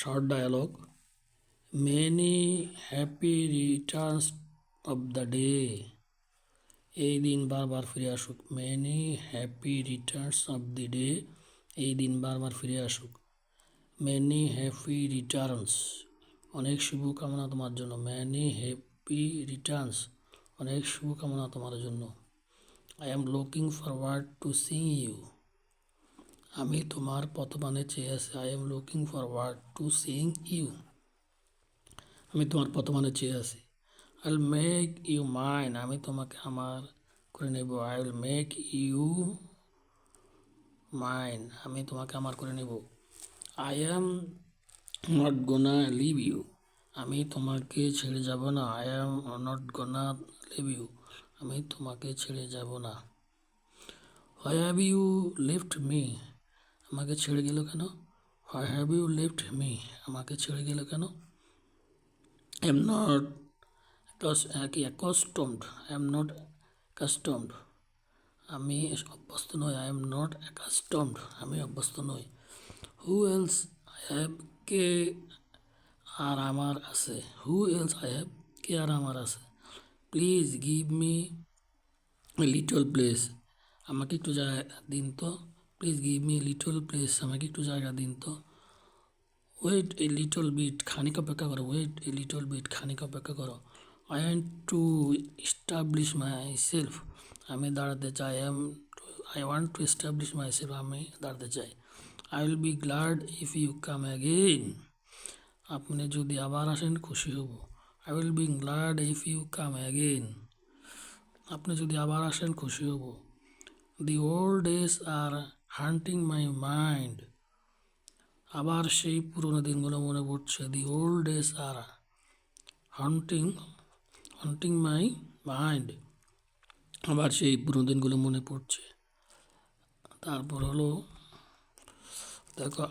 short dialogue. Many happy returns of the day. এই দিন বারবার ফিরে আসুক। Many happy returns of the day. এই দিন বারবার ফিরে আসুক। Many happy returns. অনেক শুভকামনা তোমার জন্য। Many happy returns. অনেক শুভকামনা তোমার জন্য। I am looking forward to seeing you. আমি তোমার পথবানে চেয়ে আছি। I am looking forward to seeing you. আমি তোমার পথবানে চেয়ে আছি। I'll make you mine. আমি তোমাকে আমার করে নেব। I will make you mine. আমি তোমাকে আমার করে নেব। I am not gonna leave you. আমি তোমাকে ছেড়ে যাব না। I am not gonna leave you. আমি তোমাকে ছেড়ে যাব না। Why have you left me? আমাকে ছেড়ে গেল কেন? Why have you left me? আমাকে ছেড়ে গেল কেন? I am not accustomed. I am not accustomed. আমি অভ্যস্ত নই। I am not accustomed. আমি অভ্যস্ত নই। Who else I have? কে আর আমার আছে। Who else I have? কে আর আমার আছে। Please give me a little place. আমাকে একটু জায়গা দিন তো। Please give me a little place. আমাকে একটু জায়গা দিন তো। Wait a little bit. খানিক অপেক্ষা করো। Wait a little bit. খানিক অপেক্ষা করো। I want to establish myself. আমি দাঁড়াতে চাই। I want to establish myself. আমি দাঁড়াতে চাই। I will be glad if you come again. আপনি যদি আবার আসেন খুশি হব। I will be glad if you come again. আপনি যদি আবার আসেন খুশি হব। The old days are haunting my mind. আবার সেই পুরনো দিনগুলো মনে পড়ছে। The old days are haunting my mind. আবার সেই পুরনো দিনগুলো মনে পড়ছে। তারপর হলো দেখো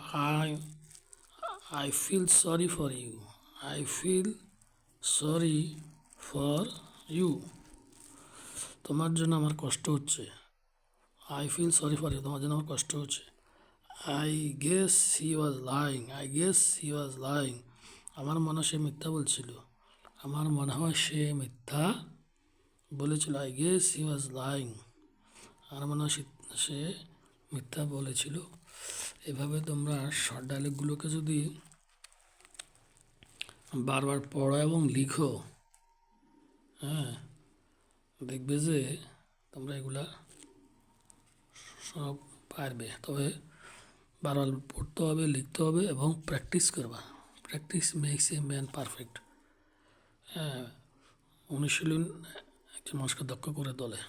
I feel sorry for you. I feel sorry for you. তোমার জন্য আমার কষ্ট হচ্ছে। I feel sorry for you. তোমার জন্য আমার কষ্ট হচ্ছে। I guess he was lying. I guess he was lying. আমার মনে হয় সে মিথ্যা বলছিল। আমার মনে হয় সে মিথ্যা বলেছিল। I guess he was lying. আমার মনে হয় সে মিথ্যা বলেছিল। এভাবে তোমরা শর্ট ডায়লগগুলোকে যদি বারবার পড়ো এবং লিখো, হ্যাঁ, দেখবে যে তোমরা এগুলা সব পারবে। তবে বারবার পড়তে হবে, লিখতে হবে এবং প্র্যাকটিস করবা। Practice makes a man perfect. হ্যাঁ, অনুশীলন একজন মানুষকে দক্ষ করে তোলে।